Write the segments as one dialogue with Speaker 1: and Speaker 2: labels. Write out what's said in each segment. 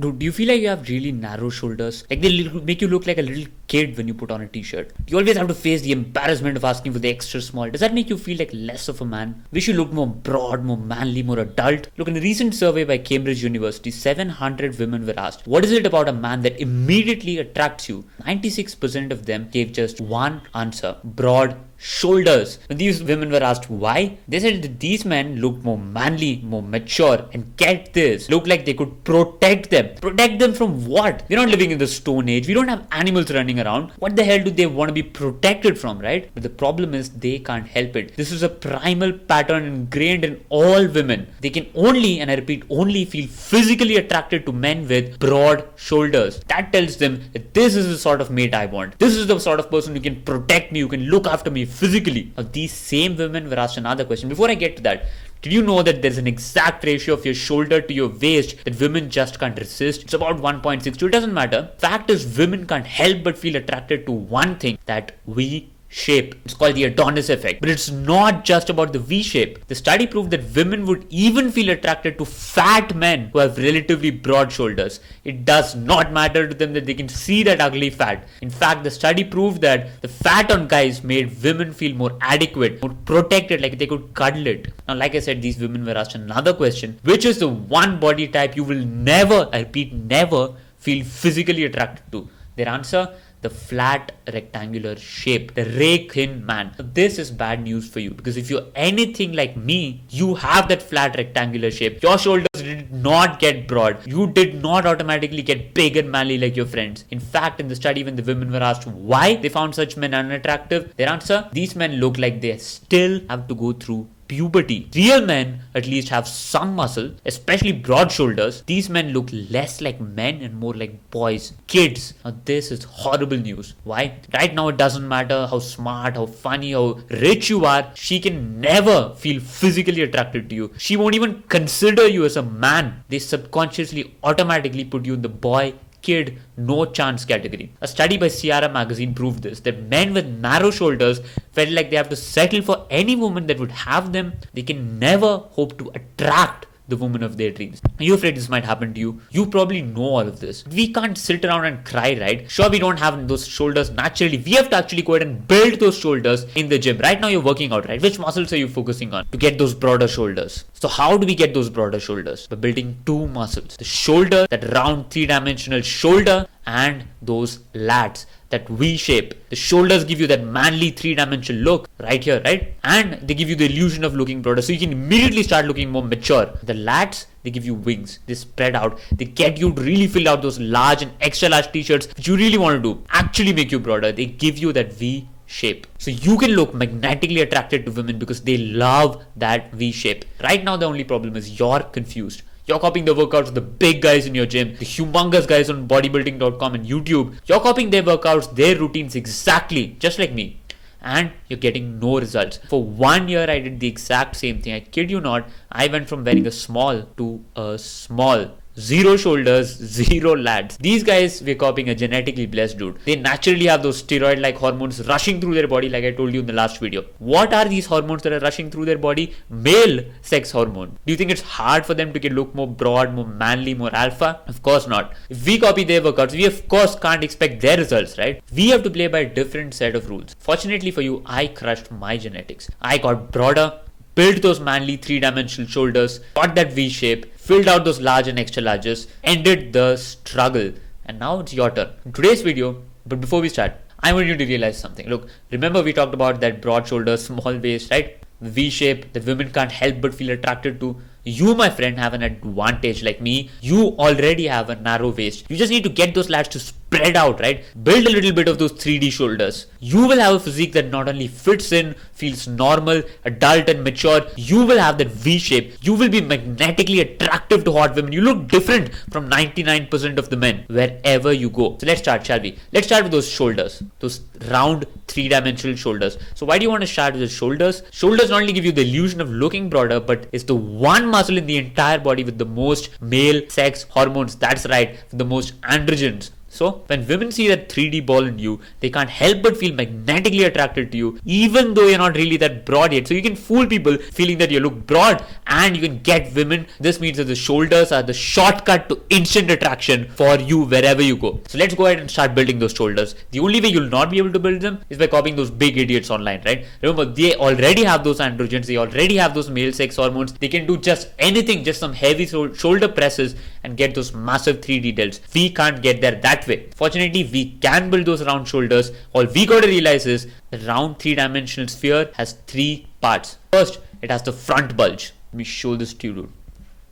Speaker 1: Dude, do you feel like you have really narrow shoulders? Like make you look like a little kid when you put on a t-shirt. You always have to face the embarrassment of asking for the extra small. Does that make you feel like less of a man? Wish you looked more broad, more manly, more adult? Look, in a recent survey by Cambridge University, 700 women were asked, what is it about a man that immediately attracts you? 96% of them gave just one answer: broad shoulders. When these women were asked why, they said that these men looked more manly, more mature, and get this, looked like they could protect them. Protect them from what? We're not living in the Stone Age. We don't have animals running around. What the hell do they want to be protected from, right? But the problem is they can't help it. This is a primal pattern ingrained in all women. They can only, and I repeat, only feel physically attracted to men with broad shoulders. That tells them that this is the sort of mate I want. This is the sort of person who can protect me, who can look after me physically. Now, these same women were asked another question. Before I get to that, did you know that there's an exact ratio of your shoulder to your waist that women just can't resist? It's about 1.62. It doesn't matter. Fact is, women can't help but feel attracted to one thing: that V shape. It's called the Adonis effect. But it's not just about the V shape. The study proved that women would even feel attracted to fat men who have relatively broad shoulders. It does not matter to them that they can see that ugly fat. In fact, the study proved that the fat on guys made women feel more adequate, more protected, like they could cuddle it. Now, like I said, these women were asked another question: which is the one body type you will never, I repeat, never feel physically attracted to? Their answer: the flat rectangular shape, the rake thin man. So this is bad news for you, because if you're anything like me, you have that flat rectangular shape. Your shoulders did not get broad. You did not automatically get big and manly like your friends. In fact, in the study, when the women were asked why they found such men unattractive, their answer: these men look like they still have to go through puberty. Real men at least have some muscle, especially broad shoulders. These men look less like men and more like boys, kids. Now this is horrible news. Why? Right now it doesn't matter how smart, how funny, how rich you are. She can never feel physically attracted to you. She won't even consider you as a man. They subconsciously automatically put you in the boy, kid, no chance category. A study by Sierra magazine proved this, that men with narrow shoulders felt like they have to settle for any woman that would have them. They can never hope to attract the woman of their dreams. Are you afraid this might happen to you? You probably know all of this. We can't sit around and cry, right? Sure, we don't have those shoulders naturally. We have to actually go ahead and build those shoulders in the gym. Right now you're working out, right? Which muscles are you focusing on to get those broader shoulders? So how do we get those broader shoulders? By building two muscles: the shoulder, that round three-dimensional shoulder, and those lats, that V shape. The shoulders give you that manly three-dimensional look right here, right? And they give you the illusion of looking broader, so you can immediately start looking more mature. The lats, they give you wings. They spread out. They get you to really fill out those large and extra large t-shirts which you really want to do. Actually make you broader. They give you that V shape. So you can look magnetically attracted to women because they love that V shape. Right now the only problem is you're confused. You're copying the workouts of the big guys in your gym, the humongous guys on bodybuilding.com and YouTube. You're copying their workouts, their routines exactly, just like me. And you're getting no results. For 1 year, I did the exact same thing. I kid you not. I went from wearing a small to a small. Zero shoulders, zero lats. These guys, we're copying a genetically blessed dude. They naturally have those steroid-like hormones rushing through their body, like I told you in the last video. What are these hormones that are rushing through their body? Male sex hormone. Do you think it's hard for them to look more broad, more manly, more alpha? Of course not. If we copy their workouts, we of course can't expect their results, right? We have to play by a different set of rules. Fortunately for you, I crushed my genetics. I got broader, built those manly three-dimensional shoulders, got that V shape, filled out those large and extra larges, ended the struggle. And now it's your turn. In today's video, but before we start, I want you to realize something. Look, remember we talked about that broad shoulders, small waist, right? V shape that women can't help but feel attracted to. You, my friend, have an advantage like me. You already have a narrow waist. You just need to get those lats to spread out, right? Build a little bit of those 3D shoulders. You will have a physique that not only fits in, feels normal, adult and mature. You will have that V shape. You will be magnetically attractive to hot women. You look different from 99% of the men wherever you go. So let's start, shall we? Let's start with those shoulders. Those round three-dimensional shoulders. So why do you want to start with the shoulders? Shoulders not only give you the illusion of looking broader, but it's the one muscle in the entire body with the most male sex hormones. That's right, the most androgens. So when women see that 3D ball in you, they can't help but feel magnetically attracted to you, even though you're not really that broad yet. So you can fool people feeling that you look broad, and you can get women. This means that the shoulders are the shortcut to instant attraction for you wherever you go. So let's go ahead and start building those shoulders. The only way you'll not be able to build them is by copying those big idiots online, right? Remember, they already have those androgens, they already have those male sex hormones. They can do just anything, just some heavy shoulder presses, and get those massive 3D delts. We can't get there that way. Fortunately, we can build those round shoulders. All we gotta realize is the round 3-dimensional sphere has 3 parts. First, it has the front bulge. Let me show this to you, dude.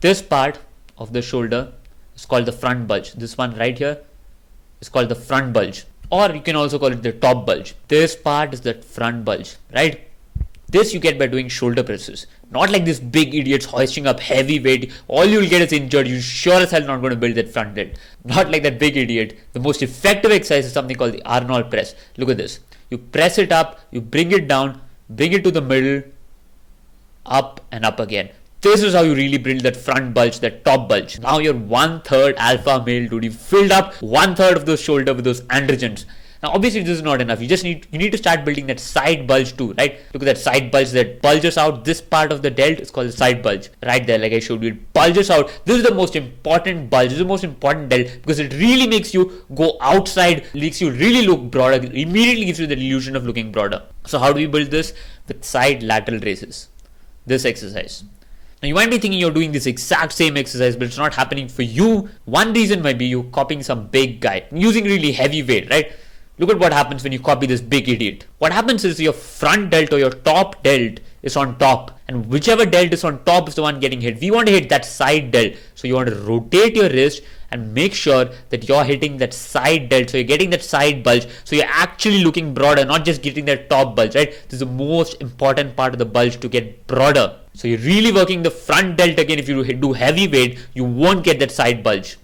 Speaker 1: This part of the shoulder is called the front bulge. This one right here is called the front bulge, or you can also call it the top bulge. This part is the front bulge, right? This you get by doing shoulder presses. Not like this big idiots hoisting up heavy weight. All you'll get is injured. You sure as hell not going to build that front delt. Not like that big idiot. The most effective exercise is something called the Arnold press. Look at this. You press it up, you bring it down, bring it to the middle, up and up again. This is how you really build that front bulge, that top bulge. Now you're 1/3 alpha male, dude. You filled up 1/3 of those shoulder with those androgens. Now, obviously, this is not enough. You need to start building that side bulge too, right? Look at that side bulge that bulges out. This part of the delt is called the side bulge, right there, like I showed you. It bulges out. This is the most important bulge. This is the most important delt because it really makes you go outside, makes you really look broader. It immediately gives you the illusion of looking broader. So, how do we build this? With side lateral raises. This exercise. Now you might be thinking you're doing this exact same exercise, but it's not happening for you. One reason might be you copying some big guy using really heavy weight, right? Look at what happens when you copy this big idiot. What happens is your front delt or your top delt is on top, and whichever delt is on top is the one getting hit. We want to hit that side delt. So you want to rotate your wrist and make sure that you're hitting that side delt. So you're getting that side bulge. So you're actually looking broader, not just getting that top bulge, right? This is the most important part of the bulge to get broader. So you're really working the front delt again. If you do heavy weight, you won't get that side bulge.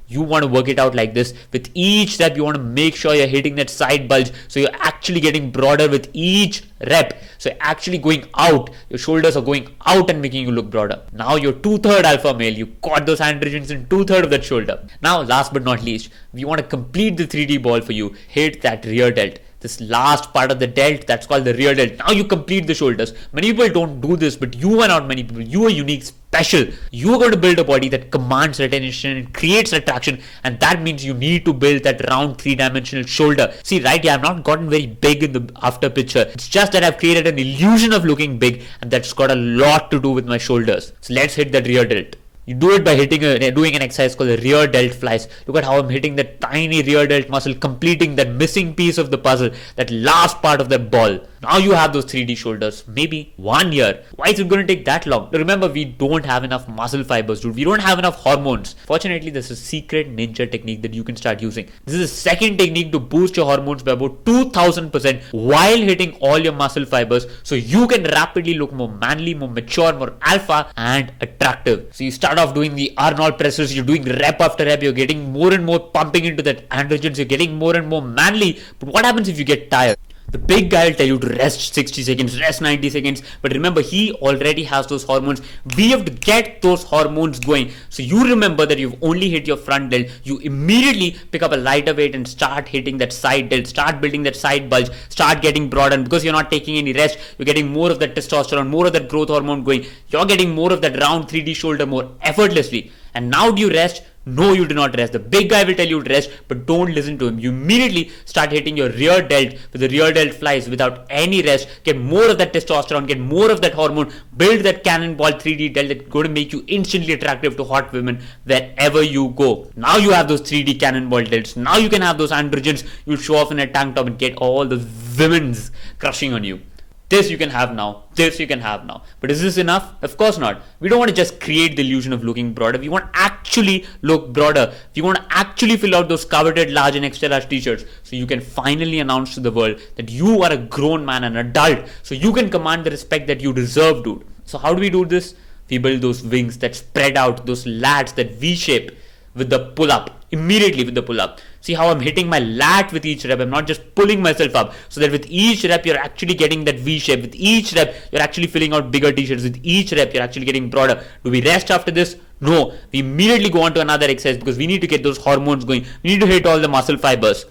Speaker 1: You want to work it out like this. With each step, you want to make sure you're hitting that side bulge. So you're actually getting broader with each rep. So you're actually going out. Your shoulders are going out and making you look broader. Now you're 2/3 alpha male. You caught those androgens in 2/3 of that shoulder. Now, last but not least, we want to complete the 3D ball for you. Hit that rear delt. This last part of the delt, that's called the rear delt. Now you complete the shoulders. Many people don't do this, but you are not many people. You are unique, special. You are going to build a body that commands attention and creates attraction, and that means you need to build that round 3-dimensional shoulder. See, right here, I've not gotten very big in the after picture. It's just that I've created an illusion of looking big, and that's got a lot to do with my shoulders. So let's hit that rear delt. You do it by doing an exercise called the rear delt flies. Look at how I'm hitting that tiny rear delt muscle, completing that missing piece of the puzzle, that last part of that ball. Now you have those 3D shoulders, maybe 1 year. Why is it going to take that long? Remember, we don't have enough muscle fibers, dude. We don't have enough hormones. Fortunately, there's a secret ninja technique that you can start using. This is a second technique to boost your hormones by about 2000% while hitting all your muscle fibers, so you can rapidly look more manly, more mature, more alpha and attractive. So you start off doing the Arnold presses, you're doing rep after rep, you're getting more and more pumping into that androgens, you're getting more and more manly. But what happens if you get tired? The big guy will tell you to rest 60 seconds, rest 90 seconds. But remember, he already has those hormones. We have to get those hormones going. So you remember that you've only hit your front delt. You immediately pick up a lighter weight and start hitting that side delt. Start building that side bulge. Start getting broader. And because you're not taking any rest, you're getting more of that testosterone, more of that growth hormone going. You're getting more of that round 3D shoulder more effortlessly. And now do you rest? No, you do not rest. The big guy will tell you to rest, but don't listen to him. You immediately start hitting your rear delt with the rear delt flies without any rest. Get more of that testosterone, get more of that hormone, build that cannonball 3D delt that's going to make you instantly attractive to hot women wherever you go. Now you have those 3D cannonball delts. Now you can have those androgens. You'll show off in a tank top and get all the women's crushing on you. This you can have now. This you can have now. But is this enough? Of course not. We don't want to just create the illusion of looking broader. We want to actually look broader. We want to actually fill out those coveted large and extra large t-shirts, so you can finally announce to the world that you are a grown man, an adult, so you can command the respect that you deserve, dude. So how do we do this? We build those wings that spread out, those lats that V-shape with the pull-up. immediately with the pull-up. See how I'm hitting my lat with each rep. I'm not just pulling myself up. So that with each rep, you're actually getting that V shape. With each rep, you're actually filling out bigger t-shirts. With each rep, you're actually getting broader. Do we rest after this? No. We immediately go on to another exercise because we need to get those hormones going. We need to hit all the muscle fibers.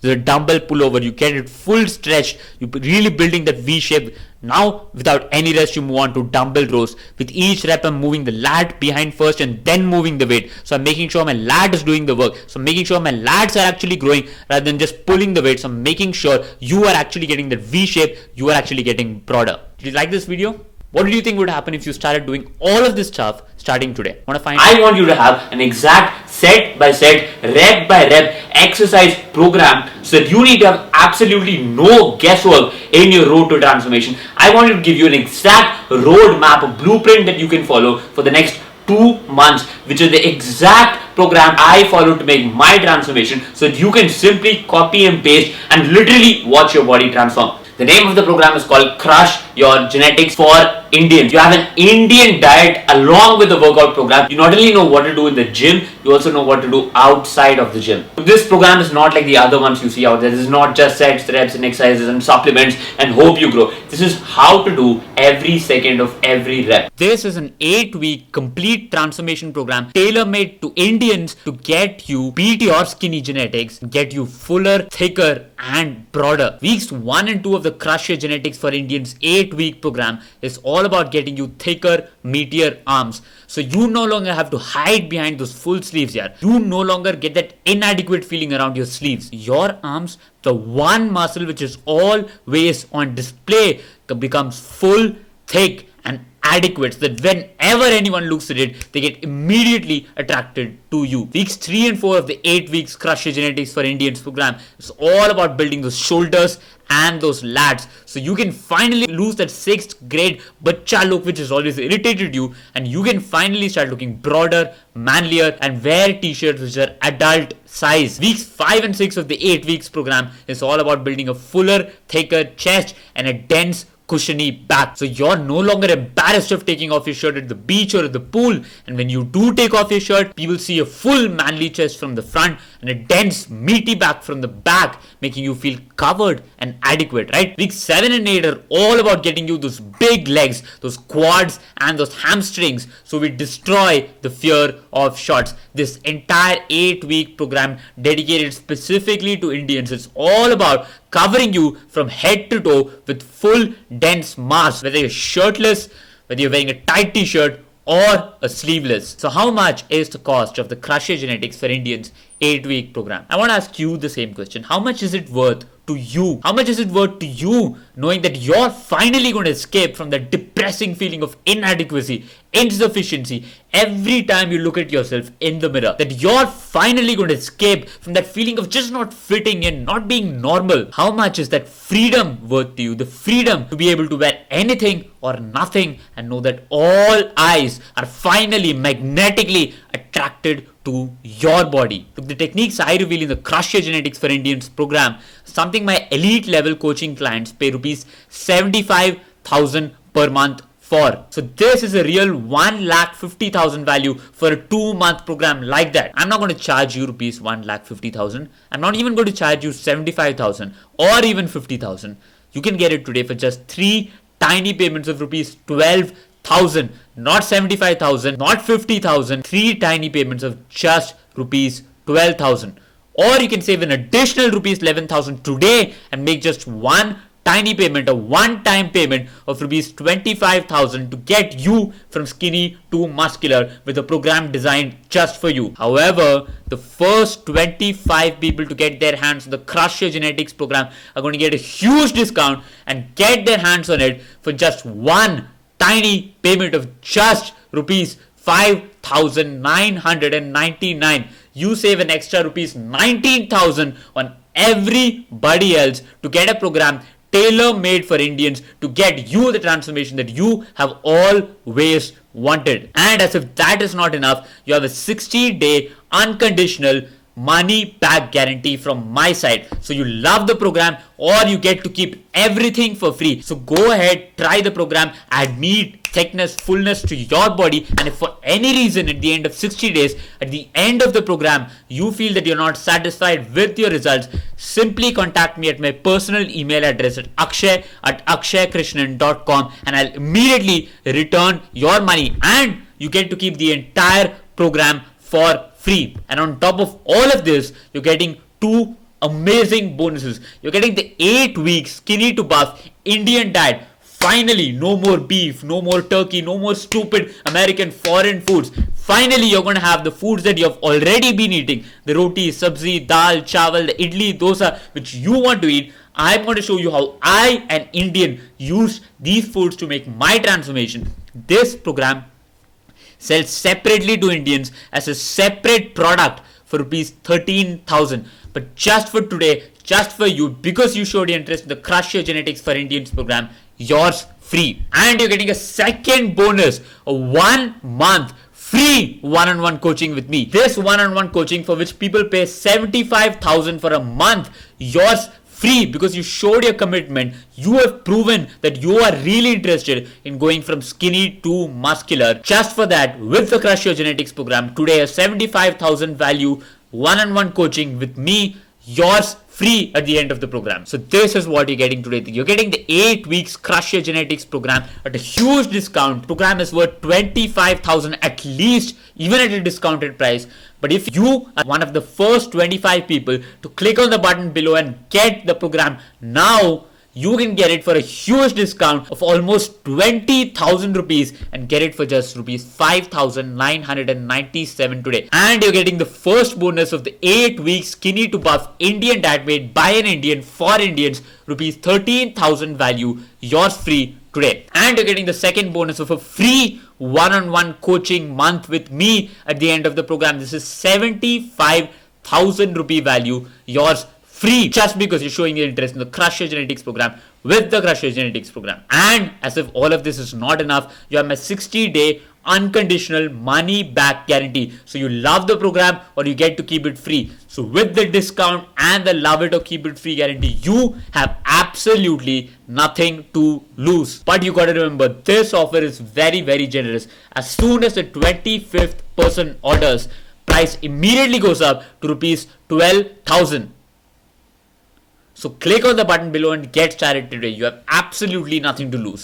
Speaker 1: There's a dumbbell pullover, you get it full stretched, you're really building that V shape. Now, without any rest, you move on to dumbbell rows. With each rep, I'm moving the lat behind first and then moving the weight. So I'm making sure my lat is doing the work. So I'm making sure my lats are actually growing rather than just pulling the weight. So I'm making sure you are actually getting that V shape, you are actually getting broader. Did you like this video? What do you think would happen if you started doing all of this stuff starting today? I want you to have an exact set by set, rep by rep exercise program so that you need to have absolutely no guesswork in your road to transformation. I want to give you an exact roadmap, a blueprint that you can follow for the next 2 months, which is the exact program I follow to make my transformation so that you can simply copy and paste and literally watch your body transform. The name of the program is called Crush Your Genetics for Indians. You have an Indian diet along with the workout program. You not only know what to do in the gym, you also know what to do outside of the gym. This program is not like the other ones you see out there. This is not just sets, reps and exercises and supplements and hope you grow. This is how to do every second of every rep. This is an 8-week complete transformation program tailor-made to Indians to get you beat your skinny genetics, get you fuller, thicker and broader. Weeks 1 and 2 of the Crush Your Genetics for Indians 8-week program is all about getting you thicker, meatier arms. So you no longer have to hide behind those full sleeves here. You no longer get that inadequate feeling around your sleeves. Your arms, the one muscle which is always on display, becomes full, thick and adequate, so that whenever anyone looks at it, they get immediately attracted to you. Weeks 3 and 4 of the 8 weeks Crush Your Genetics for Indians program is all about building those shoulders and those lats, so you can finally lose that 6th grade bacha look which has always irritated you, and you can finally start looking broader, manlier and wear t-shirts which are adult size. Weeks 5 and 6 of the 8 weeks program is all about building a fuller, thicker chest and a dense, cushiony back. So you're no longer embarrassed of taking off your shirt at the beach or at the pool, and when you do take off your shirt, people see a full manly chest from the front and a dense meaty back from the back, making you feel covered and adequate, right? Weeks 7 and 8 are all about getting you those big legs, those quads and those hamstrings, so we destroy the fear of shorts. This entire 8-week program dedicated specifically to Indians. It's all about covering you from head to toe with full dense mass, whether you're shirtless, whether you're wearing a tight t-shirt or a sleeveless. So how much is the cost of the Crush Your Genetics for Indians 8-week program? I want to ask you the same question. How much is it worth to you? How much is it worth to you knowing that you're finally going to escape from that depressing feeling of inadequacy, insufficiency every time you look at yourself in the mirror? That you're finally going to escape from that feeling of just not fitting in, not being normal. How much is that freedom worth to you? The freedom to be able to wear anything or nothing and know that all eyes are finally magnetically attracted to your body. Look, the techniques I reveal in the Crush Your Genetics for Indians program, something my elite level coaching clients pay rupees 75,000 per month for. So this is a real 1,50,000 value for a 2-month program like that. I'm not going to charge you rupees 1,50,000. I'm not even going to charge you 75,000 or even 50,000. You can get it today for just 3 tiny payments of rupees 12,000, not 75,000, not 50,000, 3 tiny payments of just rupees 12,000. Or you can save an additional rupees 11,000 today and make just one tiny payment, a one-time payment of rupees 25,000 to get you from skinny to muscular with a program designed just for you. However, the first 25 people to get their hands on the Crush Your Genetics program are going to get a huge discount and get their hands on it for just one tiny payment of just rupees 5,999. You save an extra rupees 19,000 on everybody else to get a program tailor-made for Indians to get you the transformation that you have always wanted. And as if that is not enough, you have a 60-day unconditional money back guarantee from my side. So you love the program or you get to keep everything for free. So go ahead, try the program, add me thickness, fullness to your body. And if for any reason at the end of 60 days, at the end of the program, you feel that you're not satisfied with your results, simply contact me at my personal email address at akshay@akshaykrishnan.com, and I'll immediately return your money, and you get to keep the entire program for free. And on top of all of this, you're getting two amazing bonuses. You're getting the 8-week skinny to buff Indian diet. Finally, no more beef, no more turkey, no more stupid American foreign foods. Finally, you're going to have the foods that you have already been eating. The roti, sabzi, dal, chawal, the idli, dosa, which you want to eat. I'm going to show you how I, an Indian, used these foods to make my transformation. This program sells separately to Indians as a separate product for rupees 13,000. But just for today, just for you, because you showed interest in the Crush Your Genetics for Indians program, yours free. And you're getting a second bonus, a 1 month free one-on-one coaching with me. This one-on-one coaching, for which people pay 75,000 for a month, yours free, because you showed your commitment. You have proven that you are really interested in going from skinny to muscular. Just for that, with the Crush Your Genetics program, today a 75,000 value one-on-one coaching with me, yours free at the end of the program. So this is what you're getting today. You're getting the 8 weeks Crush Your Genetics program at a huge discount. Program is worth 25,000 at least, even at a discounted price. But if you are one of the first 25 people to click on the button below and get the program now, you can get it for a huge discount of almost 20,000 rupees and get it for just rupees 5,997 today. And you're getting the first bonus of the 8 weeks skinny to buff Indian diet made by an Indian for Indians, rupees 13,000 value, yours free today. And you're getting the second bonus of a free one-on-one coaching month with me at the end of the program. This is 75,000 rupee value, yours free, just because you're showing your interest in the Crush Your Genetics program with the Crush Your Genetics program. And as if all of this is not enough, you have my 60-day unconditional money back guarantee. So you love the program or you get to keep it free. So with the discount and the love it or keep it free guarantee, you have absolutely nothing to lose. But you got to remember, this offer is very, very generous. As soon as the 25th person orders, price immediately goes up to rupees 12,000. So click on the button below and get started today. You have absolutely nothing to lose.